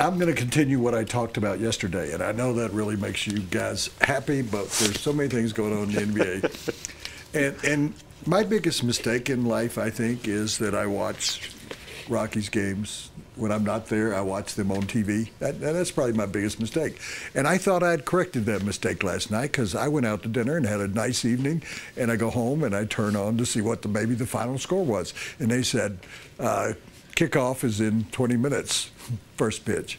I'm going to continue what I talked about yesterday, and I know that really makes you guys happy, but there's so many things going on in the NBA. And my biggest mistake in life, I think, is that I watch Rockies games. When I'm not there, I watch them on TV. That's probably my biggest mistake. And I thought I had corrected that mistake last night because I went out to dinner and had a nice evening, and I go home and I turn on to see what maybe the final score was. And they said, kickoff is in 20 minutes, first pitch.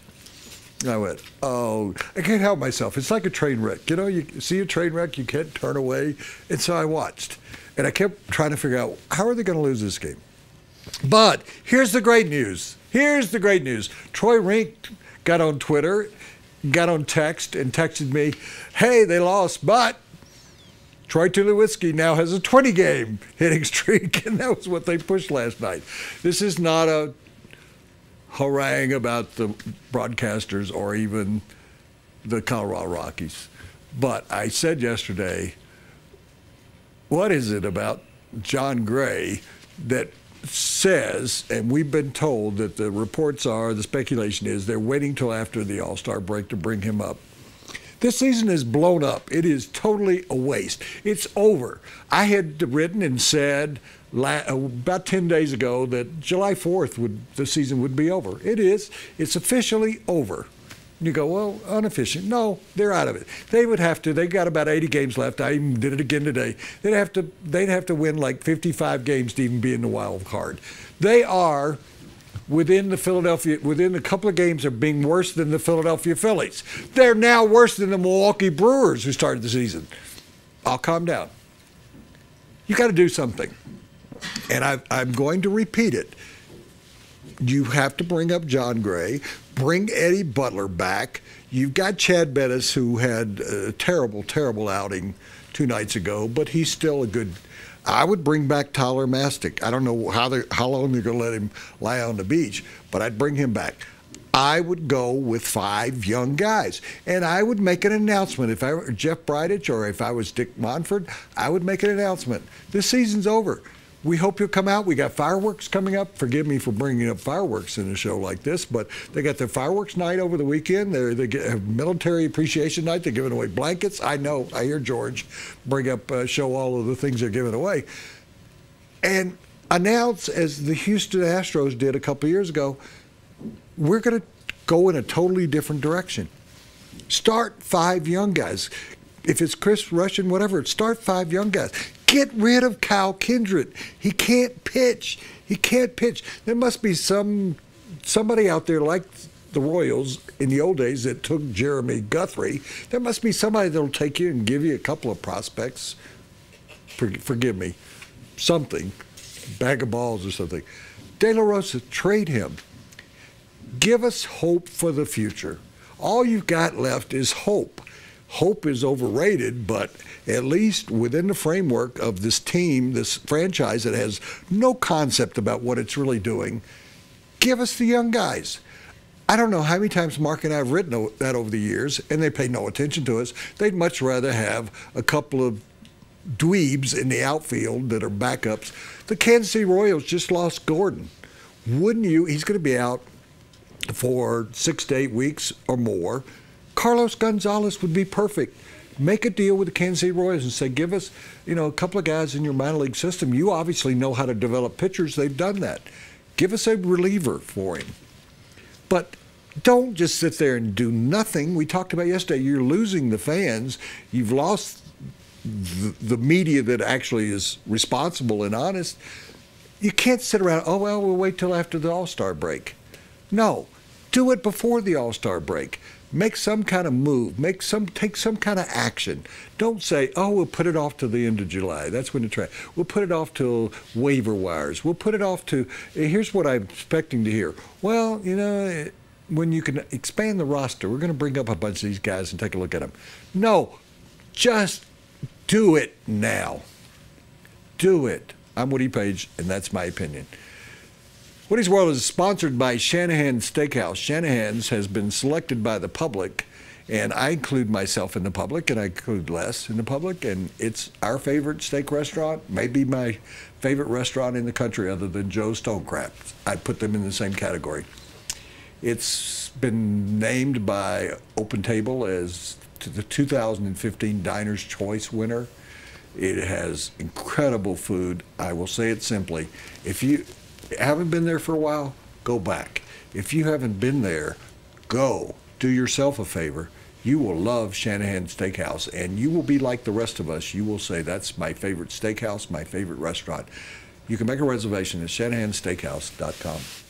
And I went, oh, I can't help myself. It's like a train wreck. You know, you see a train wreck, you can't turn away. And so I watched. And I kept trying to figure out, how are they going to lose this game? But here's the great news. Here's the great news. Troy Rink got on Twitter, got on text, and texted me, hey, they lost, but Troy Tulowitzki now has a 20-game hitting streak, and that was what they pushed last night. This is not a harangue about the broadcasters or even the Colorado Rockies. But I said yesterday, what is it about John Gray that says, and we've been told that the reports are, the speculation is, they're waiting till after the All-Star break to bring him up. This season is blown up. It is totally a waste. It's over. I had written and said about 10 days ago that July 4th the season would be over. It is. It's officially over. And you go, well, unofficial. No, they're out of it. They would have to. They got about 80 games left. I even did it again today. They'd have to win like 55 games to even be in the wild card. They are within a couple of games of being worse than the Philadelphia Phillies. They're now worse than the Milwaukee Brewers who started the season. I'll calm down. You got to do something. And I'm going to repeat it. You have to bring up John Gray. Bring Eddie Butler back. You've got Chad Bettis, who had a terrible, terrible outing 2 nights ago, but he's still a good. I would bring back Tyler Mastic. I don't know how long they're going to let him lie on the beach, but I'd bring him back. I would go with 5 young guys, and I would make an announcement. If I were Jeff Bridich or if I was Dick Monfort, I would make an announcement. This season's over. We hope you'll come out. We got fireworks coming up. Forgive me for bringing up fireworks in a show like this, but they got their fireworks night over the weekend. They have military appreciation night. They're giving away blankets. I know. I hear George bring up, show all of the things they're giving away. And announce, as the Houston Astros did a couple years ago, we're going to go in a totally different direction. Start 5 young guys. If it's Chris Russian, whatever, start 5 young guys. Get rid of Kyle Kindred. He can't pitch. He can't pitch. There must be somebody out there like the Royals in the old days that took Jeremy Guthrie. There must be somebody that'll take you and give you a couple of prospects. Forgive me. Something. Bag of balls or something. De La Rosa, trade him. Give us hope for the future. All you've got left is hope. Hope is overrated, but at least within the framework of this team, this franchise that has no concept about what it's really doing, give us the young guys. I don't know how many times Mark and I have written that over the years, and they pay no attention to us. They'd much rather have a couple of dweebs in the outfield that are backups. The Kansas City Royals just lost Gordon. Wouldn't you? He's going to be out for 6 to 8 weeks or more. Carlos Gonzalez would be perfect. Make a deal with the Kansas City Royals and say, give us, a couple of guys in your minor league system. You obviously know how to develop pitchers. They've done that. Give us a reliever for him. But don't just sit there and do nothing. We talked about yesterday, you're losing the fans. You've lost the media that actually is responsible and honest. You can't sit around, oh, well, we'll wait till after the All-Star break. No, do it before the All-Star break. Make some kind of move. Take some kind of action. Don't say, oh, we'll put it off to the end of July. That's when the trade. We'll put it off till waiver wires. We'll put it off to, here's what I'm expecting to hear. Well, when you can expand the roster, we're going to bring up a bunch of these guys and take a look at them. No, just do it now. Do it. I'm Woody Paige, and that's my opinion. Woody's World is sponsored by Shanahan's Steakhouse. Shanahan's has been selected by the public, and I include myself in the public, and I include Les in the public, and it's our favorite steak restaurant, maybe my favorite restaurant in the country other than Joe's Stonecraft. I put them in the same category. It's been named by Open Table as the 2015 Diner's Choice winner. It has incredible food. I will say it simply. If you haven't been there for a while, go back. If you haven't been there, go. Do yourself a favor. You will love Shanahan Steakhouse, and you will be like the rest of us. You will say, that's my favorite steakhouse, my favorite restaurant. You can make a reservation at shanahansteakhouse.com.